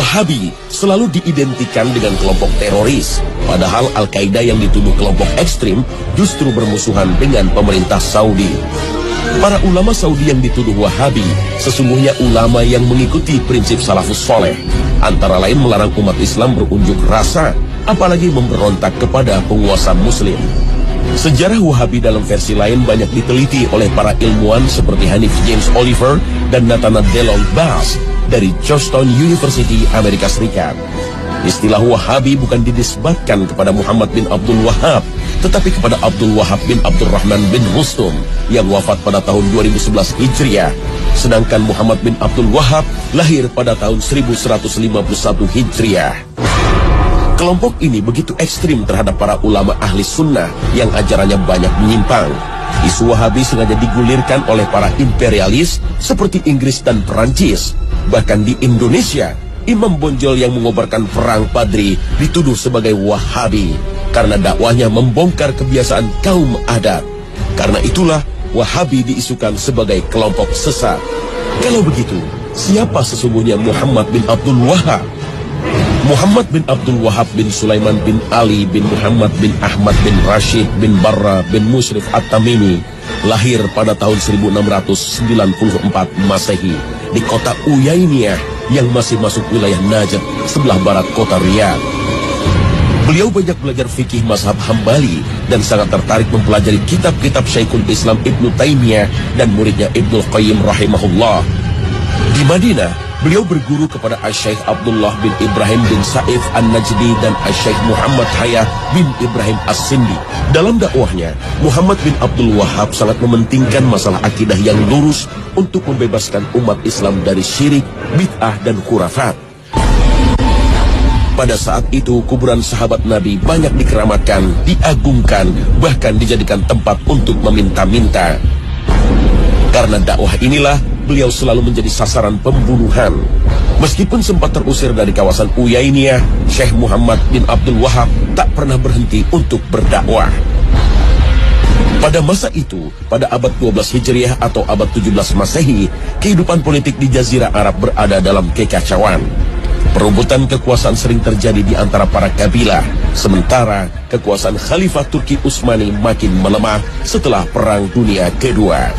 Wahabi selalu diidentikan dengan kelompok teroris, padahal Al-Qaeda yang dituduh kelompok ekstrim justru bermusuhan dengan pemerintah Saudi. Para ulama Saudi yang dituduh Wahabi sesungguhnya ulama yang mengikuti prinsip salafus soleh, antara lain melarang umat Islam berunjuk rasa, apalagi memberontak kepada penguasa muslim. Sejarah Wahabi dalam versi lain banyak diteliti oleh para ilmuwan seperti Hanif James Oliver dan Nathanael DeLong Bass dari Georgetown University, Amerika Serikat. Istilah Wahabi bukan dinisbatkan kepada Muhammad bin Abdul Wahab, tetapi kepada Abdul Wahab bin Abdurrahman bin Rustum yang wafat pada tahun 2011 Hijriah. Sedangkan Muhammad bin Abdul Wahab lahir pada tahun 1151 Hijriah. Kelompok ini begitu ekstrim terhadap para ulama ahli sunnah yang ajarannya banyak menyimpang. Isu Wahabi sengaja digulirkan oleh para imperialis seperti Inggris dan Perancis. Bahkan di Indonesia, imam bonjol yang mengobarkan perang Padri dituduh sebagai Wahabi karena dakwahnya membongkar kebiasaan kaum adat. Karena itulah Wahabi diisukan sebagai kelompok sesat. Kalau begitu, siapa sesungguhnya Muhammad bin Abdul Wahab? Muhammad bin Abdul Wahab bin Sulaiman bin Ali bin Muhammad bin Ahmad bin Rashid bin Barra bin Mushrif At-Tamimi lahir pada tahun 1694 Masehi di kota Uyainiyah yang masih masuk wilayah Najd sebelah barat kota Riyadh. Beliau banyak belajar fikih mazhab Hambali dan sangat tertarik mempelajari kitab-kitab Syekhul Islam Ibnu Taimiyah dan muridnya Ibnu Qayyim rahimahullah. Di Madinah, beliau berguru kepada Asy-Syaikh Abdullah bin Ibrahim bin Saif An-Najdi dan Asy-Syaikh Muhammad Hayah bin Ibrahim As-Sindi. Dalam dakwahnya, Muhammad bin Abdul Wahab sangat mementingkan masalah akidah yang lurus untuk membebaskan umat Islam dari syirik, bid'ah, dan khurafat. Pada saat itu, kuburan sahabat Nabi banyak dikeramatkan, diagungkan, bahkan dijadikan tempat untuk meminta-minta. Karena dakwah inilah, beliau selalu menjadi sasaran pembunuhan. Meskipun sempat terusir dari kawasan Uyainiyah, Syekh Muhammad bin Abdul Wahab tak pernah berhenti untuk berdakwah. Pada masa itu, pada abad 12 Hijriah atau abad 17 Masehi, kehidupan politik di Jazirah Arab berada dalam kekacauan. Perebutan kekuasaan sering terjadi di antara para kabilah, sementara kekuasaan Khalifah Turki Utsmani makin melemah setelah Perang Dunia Kedua.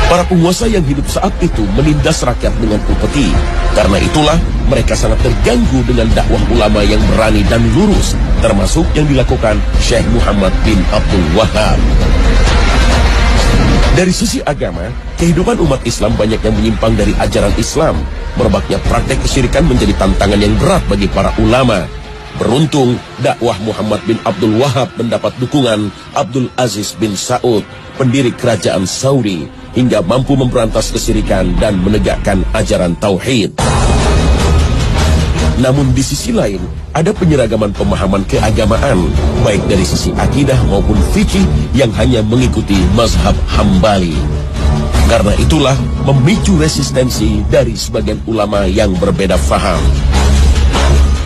Para penguasa yang hidup saat itu menindas rakyat dengan upeti. Karena itulah mereka sangat terganggu dengan dakwah ulama yang berani dan lurus, termasuk yang dilakukan Syekh Muhammad bin Abdul Wahab. Dari sisi agama, kehidupan umat Islam banyak yang menyimpang dari ajaran Islam. Merebaknya praktek kesyirikan menjadi tantangan yang berat bagi para ulama. Beruntung, dakwah Muhammad bin Abdul Wahab mendapat dukungan Abdul Aziz bin Saud, pendiri kerajaan Saudi, hingga mampu memberantas kesyirikan dan menegakkan ajaran tauhid. Namun di sisi lain, ada penyeragaman pemahaman keagamaan, baik dari sisi akidah maupun fikih yang hanya mengikuti mazhab Hambali. Karena itulah memicu resistensi dari sebagian ulama yang berbeda faham.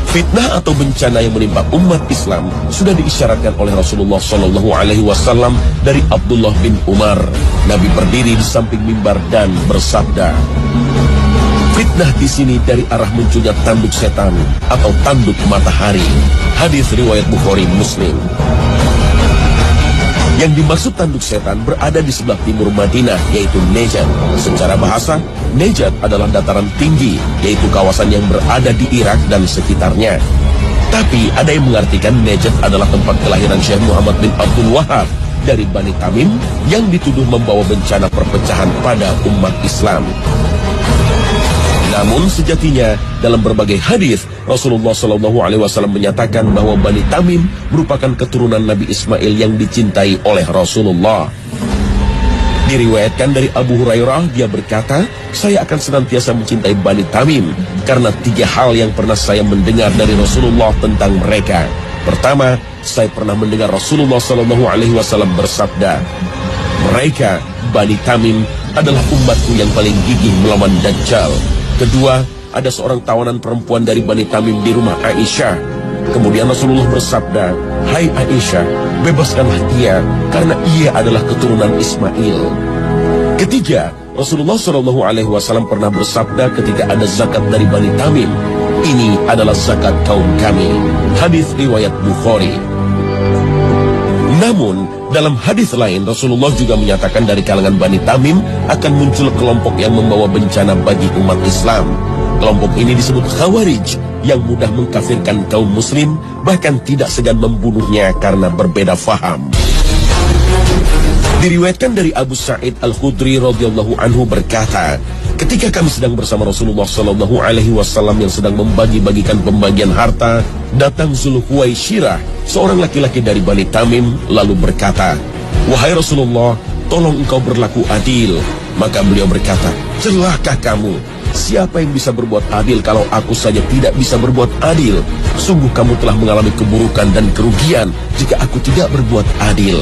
Fitnah atau bencana yang menimpa umat Islam sudah diisyaratkan oleh Rasulullah SAW dari Abdullah bin Umar. Nabi berdiri di samping mimbar dan bersabda, fitnah di sini dari arah munculnya tanduk setan atau tanduk matahari. Hadis riwayat Bukhari Muslim. Yang dimaksud tanduk setan berada di sebelah timur Madinah, yaitu Najd. Secara bahasa, Najd adalah dataran tinggi, yaitu kawasan yang berada di Irak dan sekitarnya. Tapi ada yang mengartikan Najd adalah tempat kelahiran Syekh Muhammad bin Abdul Wahab dari Bani Tamim yang dituduh membawa bencana perpecahan pada umat Islam. Namun sejatinya dalam berbagai hadis Rasulullah SAW menyatakan bahwa Bani Tamim merupakan keturunan Nabi Ismail yang dicintai oleh Rasulullah. Diriwayatkan dari Abu Hurairah, dia berkata, saya akan senantiasa mencintai Bani Tamim karena 3 hal yang pernah saya mendengar dari Rasulullah tentang mereka. Pertama, saya pernah mendengar Rasulullah SAW bersabda, mereka Bani Tamim adalah umatku yang paling gigih melawan Dajjal. Kedua, ada seorang tawanan perempuan dari Bani Tamim di rumah Aisyah. Kemudian Rasulullah bersabda, hai Aisyah, bebaskanlah dia karena ia adalah keturunan Ismail. Ketiga, Rasulullah SAW pernah bersabda ketika ada zakat dari Bani Tamim, ini adalah zakat kaum kami. Hadis riwayat Bukhari. Namun, dalam hadis lain Rasulullah juga menyatakan dari kalangan Bani Tamim akan muncul kelompok yang membawa bencana bagi umat Islam. Kelompok ini disebut Khawarij, yang mudah mengkafirkan kaum muslim, bahkan tidak segan membunuhnya karena berbeda faham. Diriwayatkan dari Abu Sa'id Al-Khudri radhiyallahu anhu berkata, ketika kami sedang bersama Rasulullah SAW yang sedang membagi-bagikan pembagian harta, datang Zulhuwaisyrah, seorang laki-laki dari Bani Tamim, lalu berkata, wahai Rasulullah, tolong engkau berlaku adil. Maka beliau berkata, celahkah kamu? Siapa yang bisa berbuat adil kalau aku saja tidak bisa berbuat adil? Sungguh kamu telah mengalami keburukan dan kerugian jika aku tidak berbuat adil.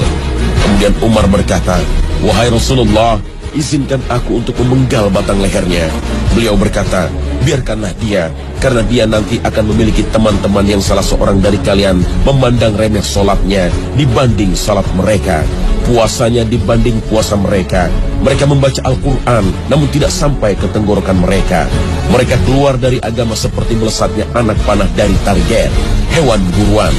Kemudian Umar berkata, wahai Rasulullah, izinkan aku untuk memenggal batang lehernya. Beliau berkata, biarkanlah dia, karena dia nanti akan memiliki teman-teman yang salah seorang dari kalian memandang remeh sholatnya dibanding salat mereka, puasanya dibanding puasa mereka. Mereka membaca Al-Quran, namun tidak sampai ke tenggorokan mereka. Mereka keluar dari agama seperti melesatnya anak panah dari target, hewan buruan.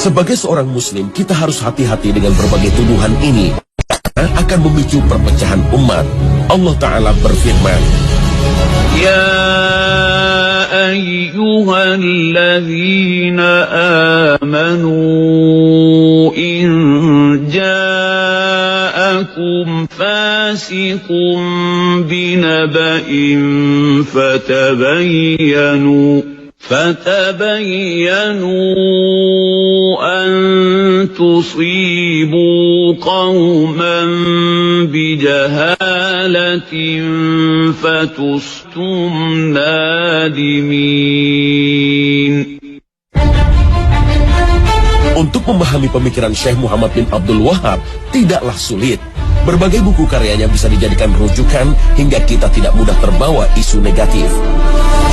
Sebagai seorang muslim, kita harus hati-hati dengan berbagai tuduhan ini, akan memicu perpecahan umat. Allah Ta'ala berfirman, Ya ayyuhalladzina amanu in ja'akum fasiqun binaba'in فتبينوا أن تصيبوا قوما بجهالة فتصبحوا نادمين. Untuk memahami pemikiran Syekh Muhammad bin Abdul Wahab tidaklah sulit. Berbagai buku karyanya bisa dijadikan rujukan hingga kita tidak mudah terbawa isu negatif.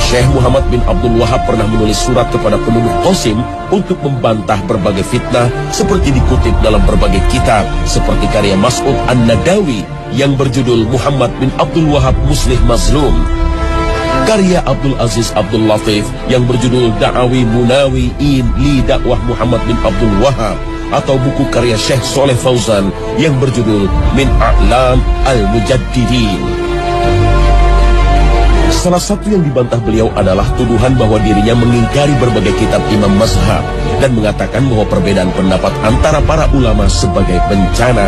Syekh Muhammad bin Abdul Wahab pernah menulis surat kepada penduduk Qasim untuk membantah berbagai fitnah seperti dikutip dalam berbagai kitab seperti karya Mas'ud An-Nadawi yang berjudul Muhammad bin Abdul Wahab Muslih Mazlum, karya Abdul Aziz Abdul Latif yang berjudul Da'awi Munawi'in li Dakwah Muhammad bin Abdul Wahab, atau buku karya Syekh Soleh Fauzan yang berjudul Min A'lam Al-Mujaddidin. Salah satu yang dibantah beliau adalah tuduhan bahwa dirinya mengingkari berbagai kitab imam mazhab dan mengatakan bahwa perbedaan pendapat antara para ulama sebagai bencana.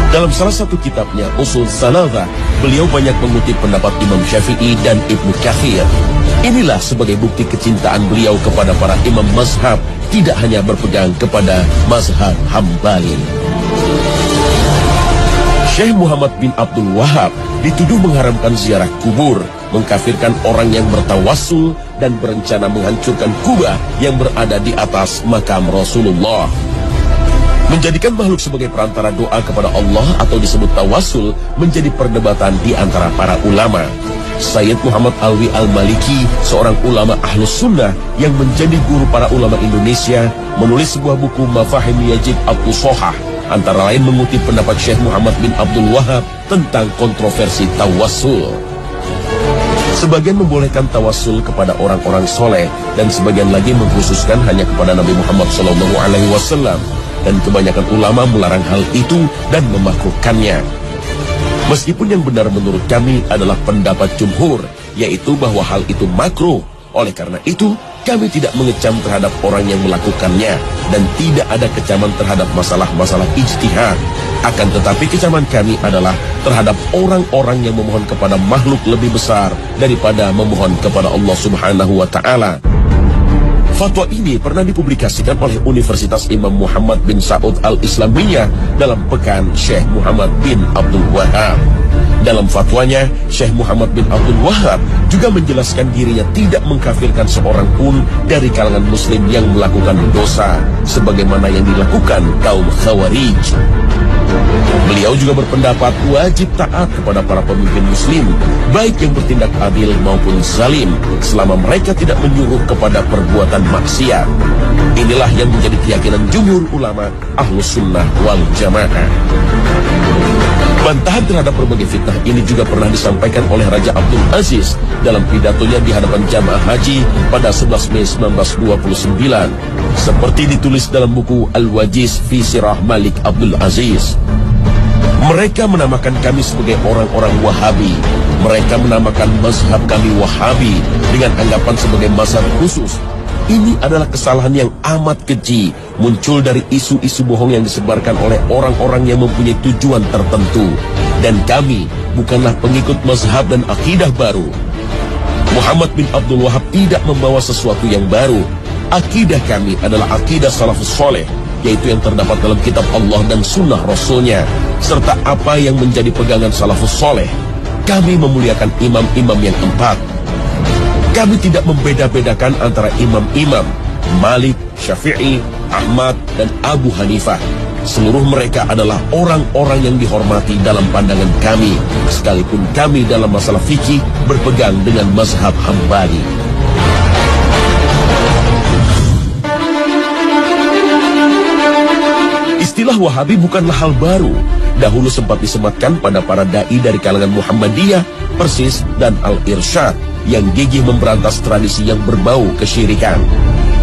Dalam salah satu kitabnya, Usul Salatah, beliau banyak mengutip pendapat Imam Syafi'i dan Ibnu Katsir. Inilah sebagai bukti kecintaan beliau kepada para imam mazhab, tidak hanya berpegang kepada mazhab Hambali. Syekh Muhammad bin Abdul Wahab dituduh mengharamkan ziarah kubur, mengkafirkan orang yang bertawassul, dan berencana menghancurkan kubah yang berada di atas makam Rasulullah. Menjadikan makhluk sebagai perantara doa kepada Allah atau disebut tawassul menjadi perdebatan di antara para ulama. Sayyid Muhammad Alwi Al-Maliki, seorang ulama Ahlus Sunnah yang menjadi guru para ulama Indonesia, menulis sebuah buku Mafahim Yajib At-Tusohah, antara lain mengutip pendapat Syekh Muhammad bin Abdul Wahab tentang kontroversi tawassul. Sebagian membolehkan tawassul kepada orang-orang soleh, dan sebagian lagi mengkhususkan hanya kepada Nabi Muhammad SAW. Dan kebanyakan ulama melarang hal itu dan memakruhkannya. Meskipun yang benar menurut kami adalah pendapat jumhur, yaitu bahwa hal itu makruh. Oleh karena itu, kami tidak mengecam terhadap orang yang melakukannya, dan tidak ada kecaman terhadap masalah-masalah ijtihad. Akan tetapi kecaman kami adalah terhadap orang-orang yang memohon kepada makhluk lebih besar daripada memohon kepada Allah Subhanahu wa Ta'ala. Fatwa ini pernah dipublikasikan oleh Universitas Imam Muhammad bin Saud Al-Islamiyah dalam Pekan Syekh Muhammad bin Abdul Wahab. Dalam fatwanya, Syekh Muhammad bin Abdul Wahab juga menjelaskan dirinya tidak mengkafirkan seorang pun dari kalangan muslim yang melakukan dosa, sebagaimana yang dilakukan kaum Khawarij. Beliau Beliau juga berpendapat wajib taat kepada para pemimpin muslim, baik yang bertindak adil maupun zalim, selama mereka tidak menyuruh kepada perbuatan maksiat. Inilah yang menjadi keyakinan jumhur ulama Ahlus Sunnah wal Jamaah. Bantahan terhadap berbagai fitnah ini juga pernah disampaikan oleh Raja Abdul Aziz dalam pidatonya di hadapan jamaah haji pada 11 Mei 1929, seperti ditulis dalam buku Al-Wajiz fi Sirah Malik Abdul Aziz. Mereka menamakan kami sebagai orang-orang Wahabi. Mereka menamakan mazhab kami Wahabi dengan anggapan sebagai mazhab khusus. Ini adalah kesalahan yang amat keji, muncul dari isu-isu bohong yang disebarkan oleh orang-orang yang mempunyai tujuan tertentu. Dan kami bukanlah pengikut mazhab dan akidah baru. Muhammad bin Abdul Wahab tidak membawa sesuatu yang baru. Akidah kami adalah akidah salafus soleh, yaitu yang terdapat dalam kitab Allah dan sunnah Rasulnya, serta apa yang menjadi pegangan salafus soleh. Kami memuliakan imam-imam yang 4. Kami tidak membeda-bedakan antara imam-imam Malik, Syafi'i, Ahmad, dan Abu Hanifah. Seluruh mereka adalah orang-orang yang dihormati dalam pandangan kami, sekalipun kami dalam masalah fikih berpegang dengan mazhab Hambali. Istilah Wahabi bukanlah hal baru. Dahulu sempat disematkan pada para da'i dari kalangan Muhammadiyah, Persis, dan Al-Irsyad yang gigih memberantas tradisi yang berbau kesyirikan.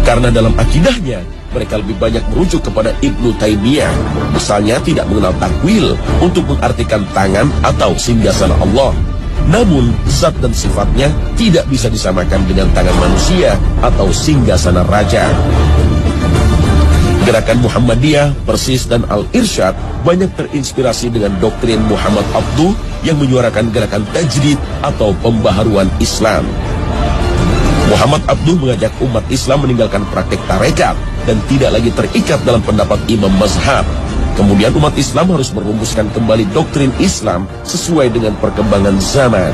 Karena dalam akidahnya, mereka lebih banyak merujuk kepada Ibnu Taimiyah. Misalnya tidak mengenal takwil untuk mengartikan tangan atau singgasana Allah. Namun, zat dan sifatnya tidak bisa disamakan dengan tangan manusia atau singgasana raja. Gerakan Muhammadiyah, Persis, dan Al-Irsyad banyak terinspirasi dengan doktrin Muhammad Abduh yang menyuarakan gerakan tajdid atau pembaharuan Islam. Muhammad Abduh mengajak umat Islam meninggalkan praktek tarekat dan tidak lagi terikat dalam pendapat imam mazhab. Kemudian umat Islam harus merumuskan kembali doktrin Islam sesuai dengan perkembangan zaman.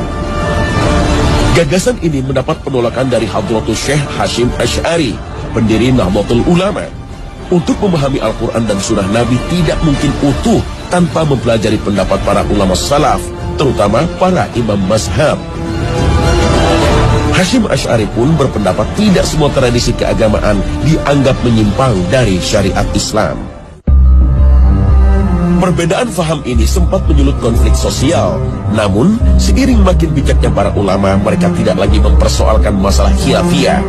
Gagasan ini mendapat penolakan dari Hadratus Syekh Hashim Asy'ari, pendiri Nahdlatul Ulama. Untuk memahami Al-Quran dan Sunnah Nabi tidak mungkin utuh tanpa mempelajari pendapat para ulama salaf, terutama para imam mazhab. Hashim Asy'ari pun berpendapat tidak semua tradisi keagamaan dianggap menyimpang dari syariat Islam. Perbedaan faham ini sempat menyulut konflik sosial. Namun, seiring makin bijaknya para ulama, mereka tidak lagi mempersoalkan masalah khilafiyah.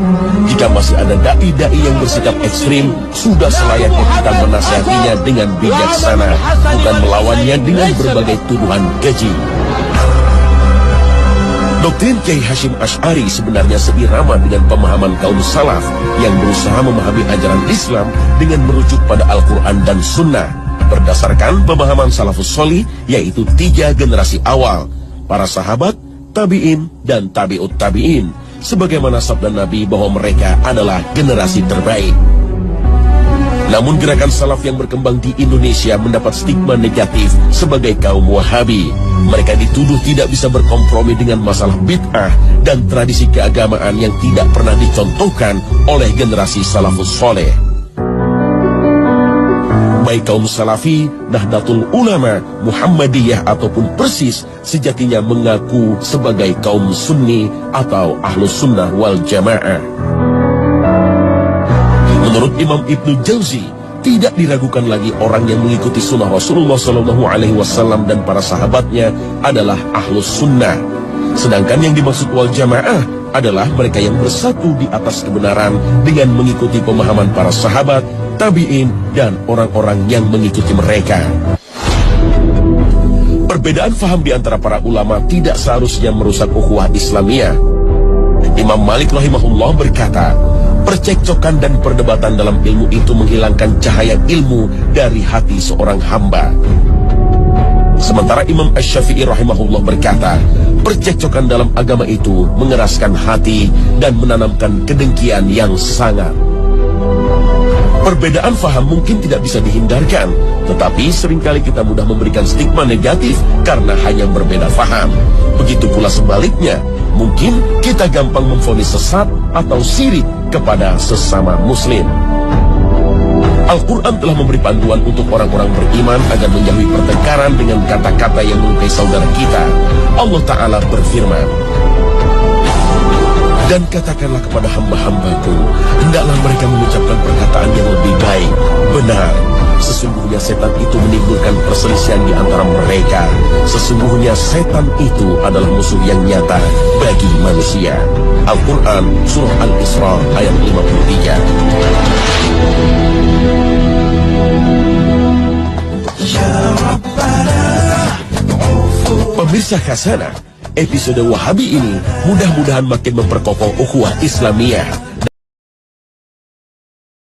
Jika masih ada da'i-da'i yang bersikap ekstrim, sudah selayaknya kita menasihatinya dengan bijaksana, bukan melawannya dengan berbagai tuduhan keji. Doktrin Kiai Hashim Asy'ari sebenarnya seirama dengan pemahaman kaum salaf yang berusaha memahami ajaran Islam dengan merujuk pada Al-Quran dan Sunnah, berdasarkan pemahaman salafus sholih, yaitu 3 generasi awal, para sahabat, tabi'in, dan tabi'ut tabi'in, sebagaimana sabda Nabi bahwa mereka adalah generasi terbaik. Namun gerakan salaf yang berkembang di Indonesia mendapat stigma negatif sebagai kaum Wahabi. Mereka dituduh tidak bisa berkompromi dengan masalah bid'ah dan tradisi keagamaan yang tidak pernah dicontohkan oleh generasi salafus soleh. Baik kaum Salafi, Nahdlatul Ulama, Muhammadiyah ataupun Persis sejatinya mengaku sebagai kaum Sunni atau Ahlus Sunnah wal Jamaah. Menurut Imam Ibnu Jauzi, tidak diragukan lagi orang yang mengikuti sunnah Rasulullah SAW dan para sahabatnya adalah Ahlus Sunnah. Sedangkan yang dimaksud wal Jamaah adalah mereka yang bersatu di atas kebenaran dengan mengikuti pemahaman para sahabat, tabi'in, dan orang-orang yang mengikuti mereka. Perbedaan faham di antara para ulama tidak seharusnya merusak ukhuwah Islamiyah. Imam Malik rahimahullah berkata, percekcokan dan perdebatan dalam ilmu itu menghilangkan cahaya ilmu dari hati seorang hamba. Sementara Imam Asy-Syafi'i rahimahullah berkata, percekcokan dalam agama itu mengeraskan hati dan menanamkan kedengkian yang sangat. Perbedaan faham mungkin tidak bisa dihindarkan, tetapi seringkali kita mudah memberikan stigma negatif karena hanya berbeda faham. Begitu pula sebaliknya, mungkin kita gampang memvonis sesat atau sirik kepada sesama muslim. Al-Quran telah memberi panduan untuk orang-orang beriman agar menjauhi pertengkaran dengan kata-kata yang melukai saudara kita. Allah Ta'ala berfirman, "Dan katakanlah kepada hamba-hambaku, hendaklah mereka mengucapkan perkataan yang lebih baik, benar. Sesungguhnya setan itu menimbulkan perselisihan di antara mereka. Sesungguhnya setan itu adalah musuh yang nyata bagi manusia." Al-Quran Surah Al-Isra ayat 53. Pemirsa Khazanah, episode Wahabi ini mudah-mudahan makin memperkokoh ukhuwah Islamiyah.